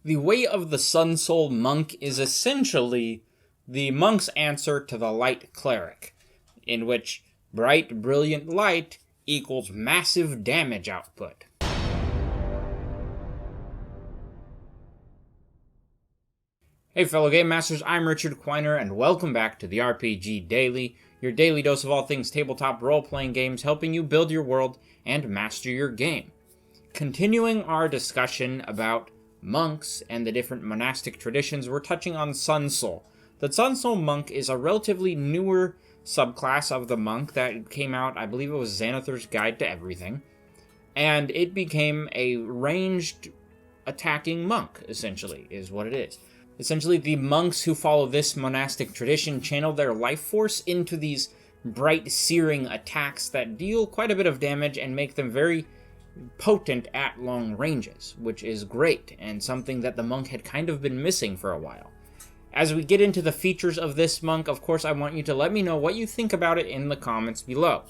The Way of the Sun Soul Monk is essentially the monk's answer to the Light Cleric, in which bright, brilliant light equals massive damage output. Hey fellow Game Masters, I'm Richard Quiner, and welcome back to the RPG Daily, your daily dose of all things tabletop role-playing games, helping you build your world and master your game. Continuing our discussion about monks and the different monastic traditions, we're touching on Sun Soul. The Sun Soul Monk is a relatively newer subclass of the monk that came out, I believe it was Xanathar's Guide to Everything, and it became a ranged attacking monk, essentially, is what it is. Essentially, the monks who follow this monastic tradition channel their life force into these bright, searing attacks that deal quite a bit of damage and make them very potent at long ranges, which is great, and something that the monk had kind of been missing for a while. As we get into the features of this monk, of course I want you to let me know what you think about it in the comments below.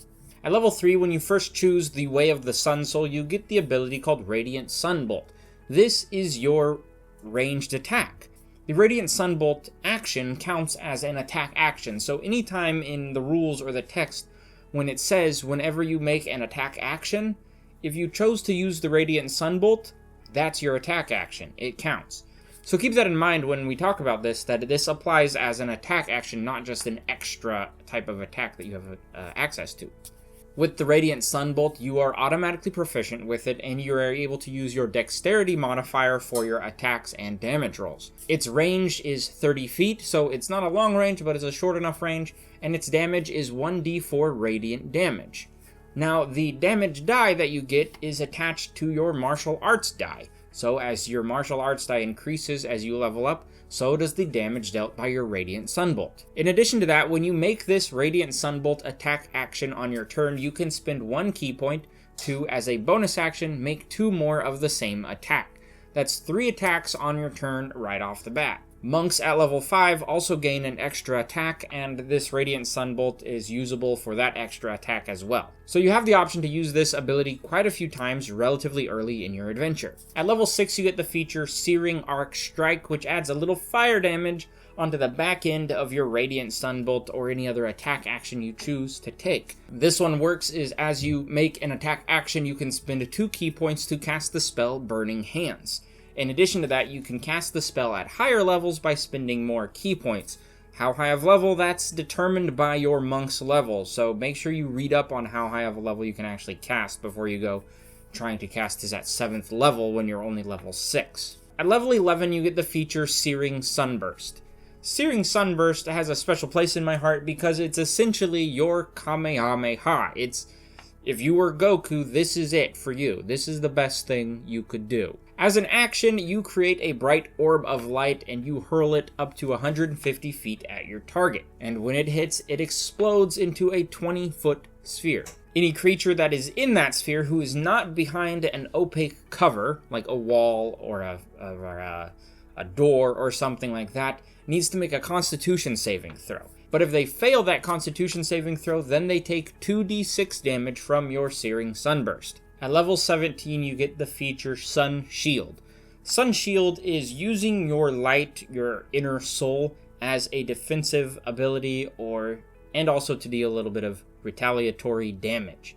At level 3, when you first choose the Way of the Sun Soul, you get the ability called Radiant Sunbolt. This is your ranged attack. The Radiant Sunbolt action counts as an attack action, so anytime in the rules or the text when it says whenever you make an attack action, if you chose to use the Radiant Sunbolt, that's your attack action. It counts. So keep that in mind when we talk about this, that this applies as an attack action, not just an extra type of attack that you have access to. With the Radiant Sunbolt, you are automatically proficient with it, and you are able to use your dexterity modifier for your attacks and damage rolls. Its range is 30 feet, so it's not a long range, but it's a short enough range, and its damage is 1d4 radiant damage. Now, the damage die that you get is attached to your martial arts die. So as your martial arts die increases as you level up, so does the damage dealt by your Radiant Sunbolt. In addition to that, when you make this Radiant Sunbolt attack action on your turn, you can spend 1 key point to, as a bonus action, make 2 more of the same attack. That's 3 attacks on your turn right off the bat. Monks at level 5 also gain an extra attack, and this Radiant Sunbolt is usable for that extra attack as well. So you have the option to use this ability quite a few times relatively early in your adventure. At level 6 you get the feature Searing Arc Strike, which adds a little fire damage onto the back end of your Radiant Sunbolt or any other attack action you choose to take. This one works is as you make an attack action, you can spend 2 key points to cast the spell Burning Hands. In addition to that, you can cast the spell at higher levels by spending more key points. How high of level, that's determined by your monk's level, so make sure you read up on how high of a level you can actually cast before you go trying to cast this at 7th level when you're only level 6. At level 11, you get the feature Searing Sunburst. Searing Sunburst has a special place in my heart because it's essentially your Kamehameha. If you were Goku, this is it for you. This is the best thing you could do. As an action, you create a bright orb of light and you hurl it up to 150 feet at your target. And when it hits, it explodes into a 20-foot sphere. Any creature that is in that sphere who is not behind an opaque cover, like a wall or a door or something like that, needs to make a Constitution saving throw. But if they fail that Constitution saving throw, then they take 2d6 damage from your Searing Sunburst. At level 17, you get the feature Sun Shield. Sun Shield is using your light, your inner soul, as a defensive ability and also to deal a little bit of retaliatory damage.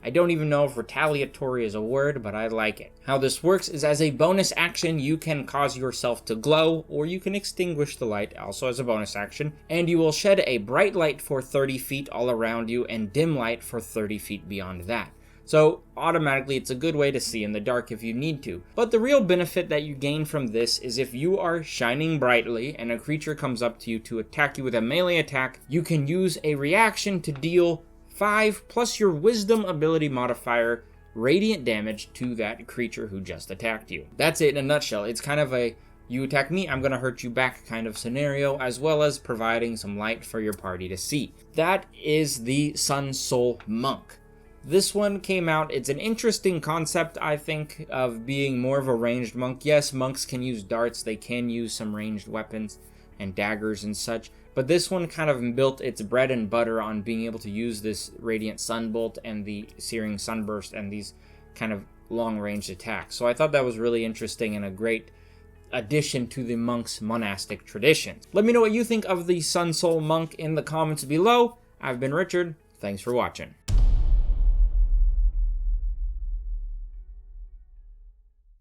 I don't even know if retaliatory is a word, but I like it. How this works is as a bonus action, you can cause yourself to glow, or you can extinguish the light, also as a bonus action, and you will shed a bright light for 30 feet all around you and dim light for 30 feet beyond that. So automatically it's a good way to see in the dark if you need to. But the real benefit that you gain from this is if you are shining brightly and a creature comes up to you to attack you with a melee attack, you can use a reaction to deal 5 plus your Wisdom ability modifier radiant damage to that creature who just attacked you. That's it in a nutshell. It's kind of a you attack me, I'm gonna hurt you back kind of scenario, as well as providing some light for your party to see. That is the Sun Soul Monk. This one came out, it's an interesting concept, I think, of being more of a ranged monk. Yes, monks can use darts, they can use some ranged weapons and daggers and such, but this one kind of built its bread and butter on being able to use this Radiant Sunbolt and the Searing Sunburst and these kind of long-range attacks. So I thought that was really interesting and a great addition to the monk's monastic traditions. Let me know what you think of the Sun Soul Monk in the comments below. I've been Richard. Thanks for watching.